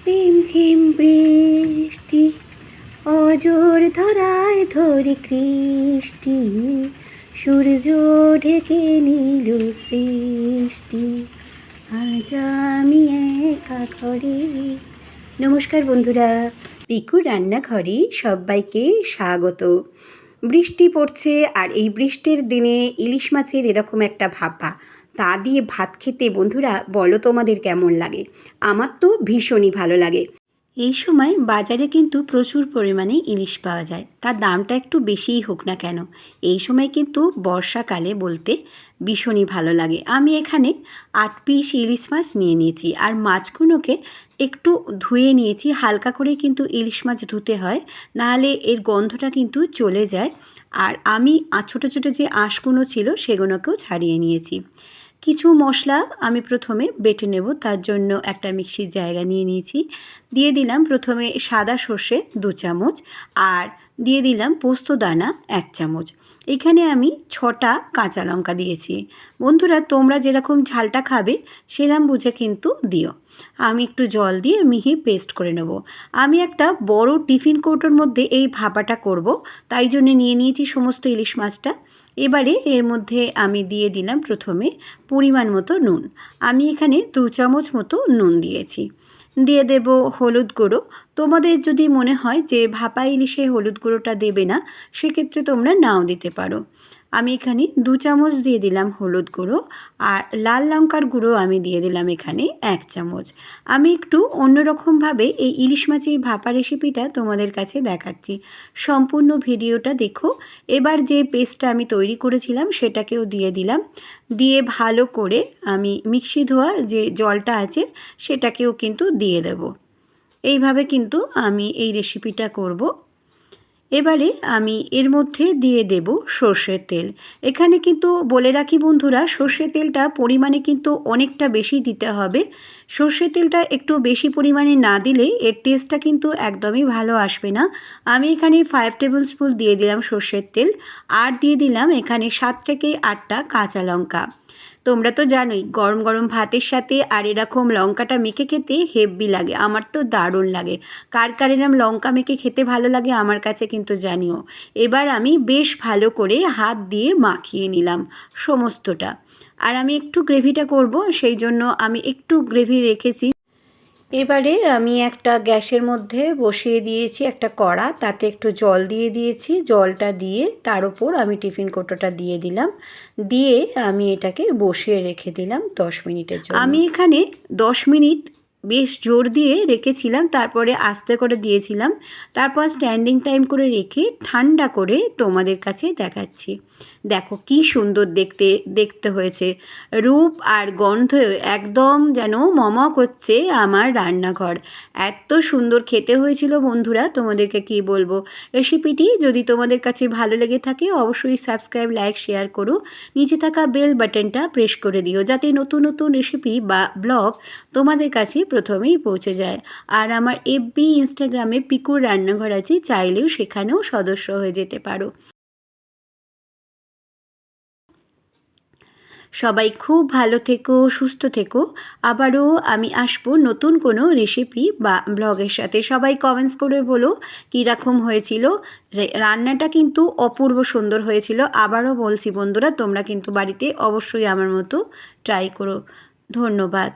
রিমঝিম বৃষ্টি অজর ধরায় ধরি কৃষ্টি, সূর্য ঢেকে নিল সৃষ্টি, আজ আমি একা ঘরে। নমস্কার বন্ধুরা, পিকুর রান্নাঘরে সবাইকে স্বাগত। বৃষ্টি পড়ছে আর এই বৃষ্টির দিনে ইলিশ মাছের এরকম একটা ভাপা, তা দিয়ে ভাত খেতে বন্ধুরা বলো তোমাদের কেমন লাগে? আমার তো ভীষণই ভালো লাগে। এই সময় বাজারে কিন্তু প্রচুর পরিমাণে ইলিশ পাওয়া যায়, তার দামটা একটু বেশিই হোক না কেন, এই সময় কিন্তু বর্ষাকালে বলতে ভীষণই ভালো লাগে। আমি এখানে 8 পিস ইলিশ মাছ নিয়ে নিয়েছি, আর মাছগুলোকে একটু ধুয়ে নিয়েছি। হালকা করে কিন্তু ইলিশ মাছ ধুতে হয়, নাহলে এর গন্ধটা কিন্তু চলে যায়। আর আমি ছোটো ছোটো যে আঁশগুলো ছিল সেগুলোকেও ছাড়িয়ে নিয়েছি। কিছু মশলা আমি প্রথমে বেটে নেব, তার জন্য একটা মিক্সির জায়গা নিয়ে নিয়েছি। দিয়ে দিলাম প্রথমে সাদা সর্ষে 2 চামচ, আর দিয়ে দিলাম পোস্ত দানা 1 চামচ। এখানে আমি 6টা কাঁচা লঙ্কা দিয়েছি। বন্ধুরা তোমরা যেরকম ঝালটা খাবে সেরকম বুঝে কিন্তু দিও। আমি একটু জল দিয়ে মিহি পেস্ট করে নেব। আমি একটা বড় টিফিন কৌটোর মধ্যে এই ভাপাটা করব, তাই জন্য নিয়ে নিয়েছি সমস্ত ইলিশ মাছটা। এবারে এর মধ্যে আমি দিয়ে দিলাম প্রথমে পরিমাণ মতো নুন। আমি এখানে 2 চামচ মতো নুন দিয়েছি। দিয়ে দেব হলুদ গুঁড়ো। তোমাদের যদি মনে হয় যে ভাপা ইলিশে হলুদ গুঁড়োটা দেবে না, সেক্ষেত্রে তোমরা নাও দিতে পারো। আমি এখানে 2 চামচ দিয়ে দিলাম হলুদ গুঁড়ো, আর লাল লঙ্কার গুঁড়ো আমি দিয়ে দিলাম এখানে 1 চামচ। আমি একটু অন্যরকমভাবে এই ইলিশ মাছের ভাপা রেসিপিটা তোমাদের কাছে দেখাচ্ছি, সম্পূর্ণ ভিডিওটা দেখো। এবার যে পেস্টটা আমি তৈরি করেছিলাম সেটাকেও দিয়ে দিলাম, দিয়ে ভালো করে আমি মিক্সি ধোয়া যে জলটা আছে সেটাকেও কিন্তু দিয়ে দেব। এইভাবে কিন্তু আমি এই রেসিপিটা করব। এবারে আমি এর মধ্যে দিয়ে দেব সর্ষের তেল। এখানে কিন্তু বলে রাখি বন্ধুরা, সর্ষের তেলটা পরিমাণে কিন্তু অনেকটা বেশি দিতে হবে। সর্ষের তেলটা একটু বেশি পরিমাণে না দিলে এর টেস্টটা কিন্তু একদমই ভালো আসবে না। আমি এখানে 5 টেবিল স্পুন দিয়ে দিলাম সর্ষের তেল, আর দিয়ে দিলাম এখানে 7 থেকে 8টা কাঁচা লঙ্কা। তোমরা তো জানোই গরম গরম ভাতের সাথে আর এরকম লঙ্কাটা মেখে খেতে হেব্বি লাগে, আমার তো দারুণ লাগে। কার কার এরম লঙ্কা মেখে খেতে ভালো লাগে আমার কাছে কিন্তু জানিও। এবার আমি বেশ ভালো করে হাত দিয়ে মাখিয়ে নিলাম সমস্তটা। আর আমি একটু গ্রেভিটা করব, সেই জন্য আমি একটু গ্রেভি রেখেছি। এবারে আমি একটা গ্যাসের মধ্যে বসিয়ে দিয়েছি একটা কড়া, তাতে একটু জল দিয়ে দিয়েছি। জলটা দিয়ে তার উপর আমি টিফিন কৌটোটা দিয়ে দিলাম, দিয়ে আমি এটাকে বসিয়ে রেখে দিলাম 10 মিনিটের জন্য। আমি এখানে 10 মিনিট বেশ জোর দিয়ে রেখেছিলাম, তারপরে আস্তে করে দিয়েছিলাম। তারপর স্ট্যান্ডিং টাইম করে রেখে ঠান্ডা করে তোমাদের কাছে দেখাচ্ছি। দেখো কি সুন্দর দেখতে দেখতে হয়েছে, রূপ আর গন্ধ একদম যেন মমক হচ্ছে আমার রান্নাঘর। এত সুন্দর খেতে হয়েছিল বন্ধুরা, তোমাদেরকে কি বলবো। রেসিপিটি যদি তোমাদের কাছে ভালো লেগে থাকে অবশ্যই সাবস্ক্রাইব, লাইক, শেয়ার করো। নিচে থাকা বেল বাটনটা প্রেস করে দিও, যাতে নতুন নতুন রেসিপি বা ব্লগ তোমাদের কাছে প্রথমেই পৌঁছে যায়। আর আমার এফবি, ইনস্টাগ্রামে পিকুর রান্নাঘর আছে, চাইলেও সেখানেও সদস্য হয়ে যেতে পারো। সবাই খুব ভালো থেকো, সুস্থ থেকো। আবারও আমি আসবো নতুন কোনো রেসিপি বা ব্লগের সাথে। সবাই কমেন্টস করে বলো কীরকম হয়েছিল। রান্নাটা কিন্তু অপূর্ব সুন্দর হয়েছিল। আবারও বলছি বন্ধুরা, তোমরা কিন্তু বাড়িতে অবশ্যই আমার মতো ট্রাই করো। ধন্যবাদ।